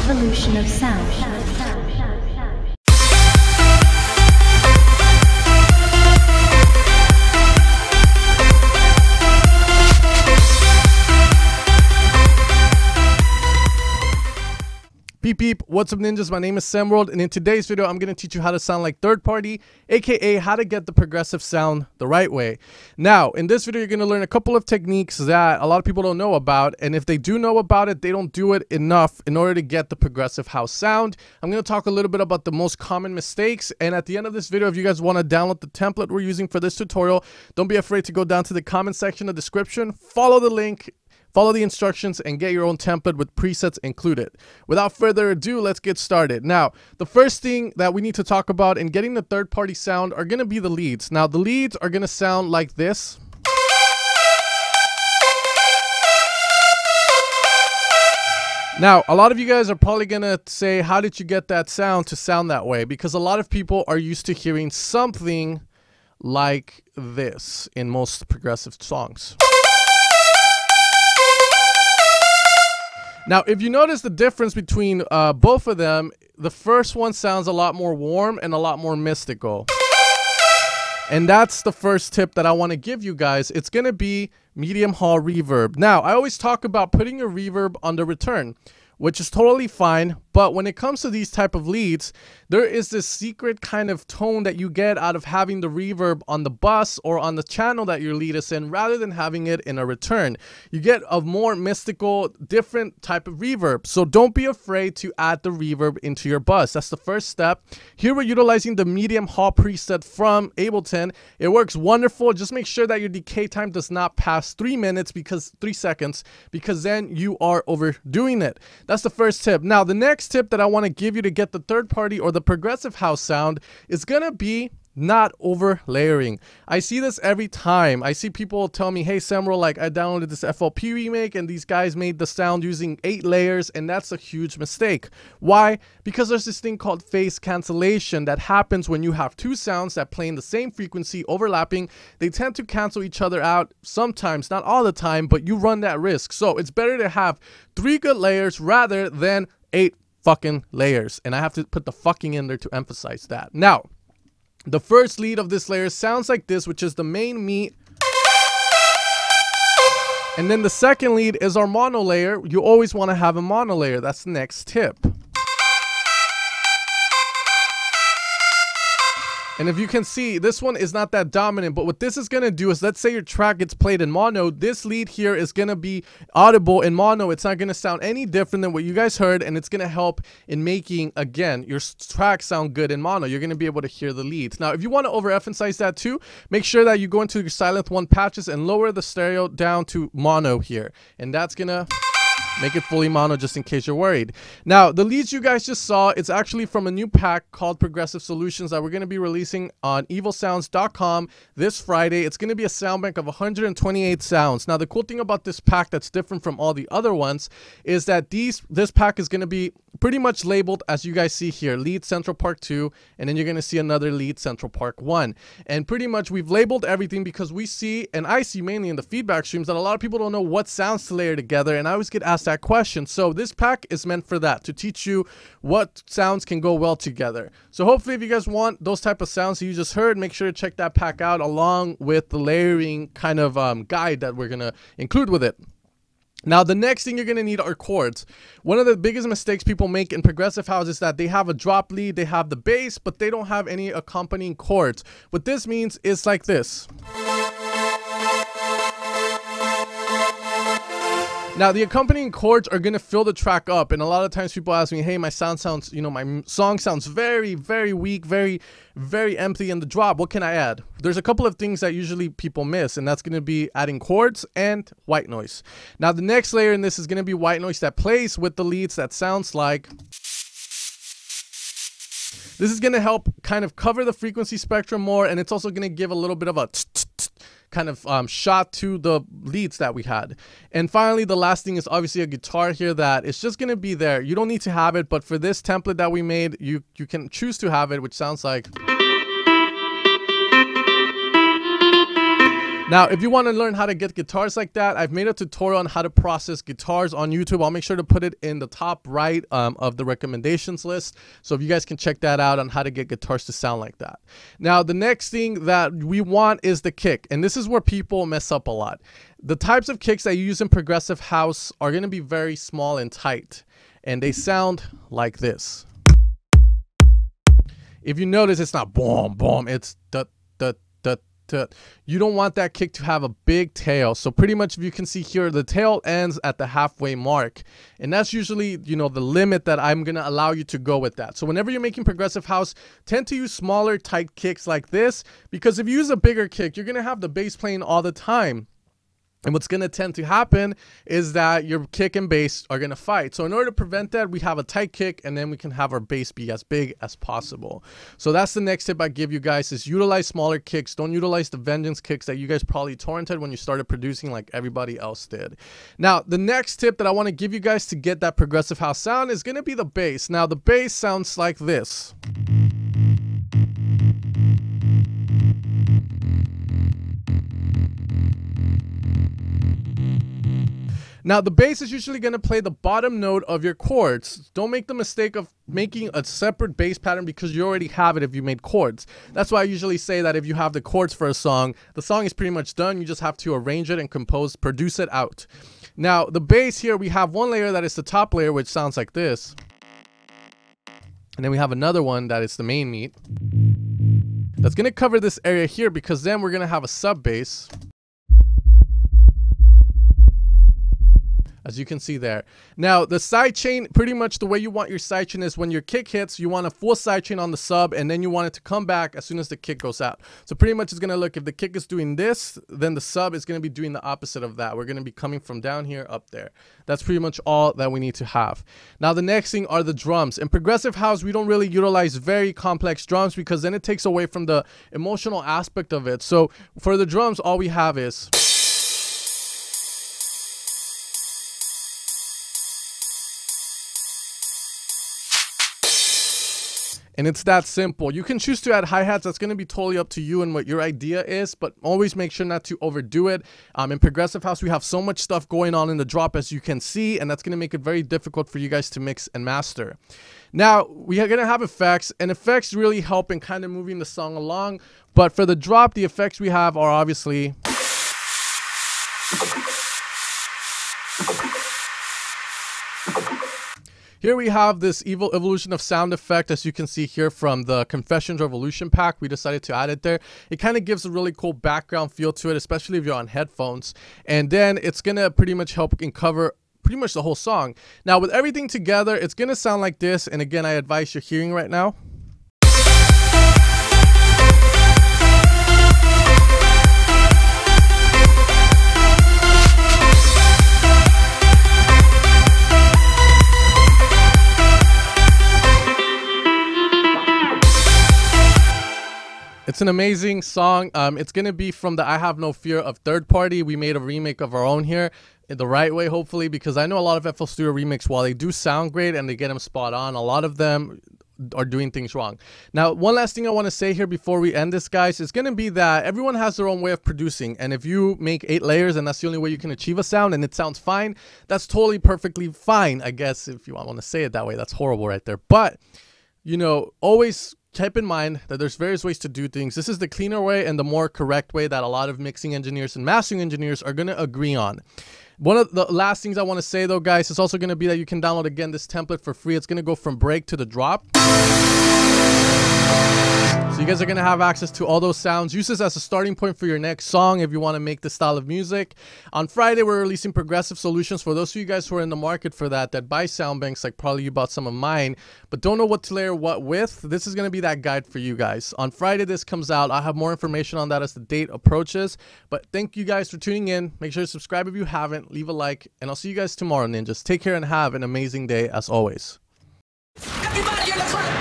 evolution of sound. Peep peep, what's up ninjas? My name is Samworld, and in today's video I'm going to teach you how to sound like third party, aka how to get the progressive sound the right way. Now in this video you're going to learn a couple of techniques that a lot of people don't know about, and if they do know about it, they don't do it enough in order to get the progressive house sound. I'm going to talk a little bit about the most common mistakes, and at the end of this video, if you guys want to download the template we're using for this tutorial, don't be afraid to go down to the comment section of the description, follow the link, follow the instructions, and get your own template with presets included. Without further ado, let's get started. Now, the first thing that we need to talk about in getting the third-party sound are going to be the leads. Now, the leads are going to sound like this. Now, a lot of you guys are probably going to say, how did you get that sound to sound that way? Because a lot of people are used to hearing something like this in most progressive songs. Now, if you notice the difference between both of them, the first one sounds a lot more warm and a lot more mystical. And that's the first tip that I want to give you guys. It's going to be medium hall reverb. Now, I always talk about putting your reverb on the return, which is totally fine. But when it comes to these type of leads, there is this secret kind of tone that you get out of having the reverb on the bus or on the channel that your lead is in, rather than having it in a return. You get a more mystical, different type of reverb. So don't be afraid to add the reverb into your bus. That's the first step. Here we're utilizing the medium hall preset from Ableton. It works wonderful. Just make sure that your decay time does not pass 3 seconds, because then you are overdoing it. That's the first tip. Now, the next tip that I want to give you to get the third party or the progressive house sound is gonna be not over layering. I see this every time. I see people tell me, hey Samworld, like I downloaded this FLP remake and these guys made the sound using 8 layers, and that's a huge mistake. Why? Because there's this thing called phase cancellation that happens when you have two sounds that play in the same frequency overlapping. They tend to cancel each other out sometimes, not all the time, but you run that risk. So it's better to have 3 good layers rather than 8 fucking layers. And I have to put the fucking in there to emphasize that. Now, the first lead of this layer sounds like this, which is the main meat. And then the second lead is our mono layer. You always want to have a mono layer. That's the next tip. And if you can see, this one is not that dominant, but what this is going to do is, let's say your track gets played in mono, this lead here is going to be audible in mono. It's not going to sound any different than what you guys heard, and it's going to help in making, again, your track sound good in mono. You're going to be able to hear the leads. Now, if you want to overemphasize that too, make sure that you go into your Silent 1 patches and lower the stereo down to mono here, and that's going to make it fully mono, just in case you're worried. Now, the leads you guys just saw, it's actually from a new pack called Progressive Solutions that we're going to be releasing on evilsounds.com this Friday. It's going to be a sound bank of 128 sounds. Now, the cool thing about this pack that's different from all the other ones is that this pack is going to be pretty much labeled as you guys see here, Lead Central Park 2, and then you're going to see another Lead Central Park 1. And pretty much we've labeled everything because we see, and I see mainly in the feedback streams, that a lot of people don't know what sounds to layer together, and I always get asked that question. So this pack is meant for that, to teach you what sounds can go well together. So hopefully if you guys want those type of sounds that you just heard, make sure to check that pack out along with the layering kind of guide that we're going to include with it. Now, the next thing you're going to need are chords. One of the biggest mistakes people make in progressive house is that they have a drop lead, they have the bass, but they don't have any accompanying chords. What this means is like this. Now, the accompanying chords are going to fill the track up, and a lot of times people ask me, hey, my sound sounds, my song sounds very, very weak, very, very empty in the drop. What can I add? There's a couple of things that usually people miss, and that's going to be adding chords and white noise. Now, the next layer in this is going to be white noise that plays with the leads that sounds like. This is going to help kind of cover the frequency spectrum more, and it's also going to give a little bit of a kind of shot to the leads that we had. And finally, the last thing is obviously a guitar here that is just going to be there. You don't need to have it, but for this template that we made, you can choose to have it, which sounds like. Now, if you want to learn how to get guitars like that, I've made a tutorial on how to process guitars on YouTube. I'll make sure to put it in the top right of the recommendations list. So if you guys can check that out on how to get guitars to sound like that. Now, the next thing that we want is the kick. And this is where people mess up a lot. The types of kicks that you use in progressive house are going to be very small and tight. And they sound like this. If you notice, it's not boom, boom. It's da, da, da. You don't want that kick to have a big tail. So pretty much, if you can see here, the tail ends at the halfway mark, and that's usually, you know, the limit that I'm gonna allow you to go with that. So whenever you're making progressive house, tend to use smaller tight kicks like this, because if you use a bigger kick, you're gonna have the bass playing all the time. And what's going to tend to happen is that your kick and bass are going to fight. So in order to prevent that, we have a tight kick, and then we can have our bass be as big as possible. So that's the next tip I give you guys, is utilize smaller kicks. Don't utilize the vengeance kicks that you guys probably torrented when you started producing like everybody else did. Now, the next tip that I want to give you guys to get that progressive house sound is going to be the bass. Now, the bass sounds like this. Now, the bass is usually going to play the bottom note of your chords. Don't make the mistake of making a separate bass pattern because you already have it if you made chords. That's why I usually say that if you have the chords for a song, the song is pretty much done. You just have to arrange it and produce it out. Now, the bass here, we have one layer that is the top layer, which sounds like this. And then we have another one that is the main meat. That's going to cover this area here, because then we're going to have a sub bass, as you can see there. Now, the sidechain, pretty much the way you want your sidechain is when your kick hits, you want a full sidechain on the sub, and then you want it to come back as soon as the kick goes out. So pretty much it's going to look, if the kick is doing this, then the sub is going to be doing the opposite of that. We're going to be coming from down here up there. That's pretty much all that we need to have. Now, the next thing are the drums. In progressive house, we don't really utilize very complex drums, because then it takes away from the emotional aspect of it. So for the drums, all we have is... And it's that simple. You can choose to add hi-hats. That's going to be totally up to you and what your idea is, but always make sure not to overdo it. In progressive house, we have so much stuff going on in the drop, as you can see, and that's going to make it very difficult for you guys to mix and master. Now, we are going to have effects, and effects really help in kind of moving the song along. But for the drop, the effects we have are obviously... Here we have this evil evolution of sound effect, as you can see here from the Confessions Revolution pack. We decided to add it there. It kind of gives a really cool background feel to it, especially if you're on headphones. And then it's going to pretty much help and cover pretty much the whole song. Now, with everything together, it's going to sound like this. And again, I advise you're hearing right now. It's an amazing song. It's going to be from the I Have No Fear of Third Party. We made a remake of our own here in the right way, hopefully, because I know a lot of FL Studio remakes, while they do sound great and they get them spot on, a lot of them are doing things wrong. Now, one last thing I want to say here before we end this, guys, is going to be that everyone has their own way of producing. And if you make 8 layers and that's the only way you can achieve a sound and it sounds fine, that's totally perfectly fine, I guess, if you want to say it that way. That's horrible right there. But, you know, always keep in mind that there's various ways to do things. This is the cleaner way and the more correct way that a lot of mixing engineers and mastering engineers are going to agree on. One of the last things I want to say, though, guys, is also going to be that you can download, again, this template for free. It's going to go from break to the drop. So you guys are going to have access to all those sounds. Use this as a starting point for your next song if you want to make this style of music. On Friday, we're releasing progressive solutions for those of you guys who are in the market for that buy sound banks, like probably you bought some of mine, but don't know what to layer what with. This is going to be that guide for you guys. On Friday, this comes out. I'll have more information on that as the date approaches. But thank you guys for tuning in. Make sure to subscribe if you haven't. Leave a like, and I'll see you guys tomorrow, ninjas. Take care and have an amazing day as always. Everybody in the club.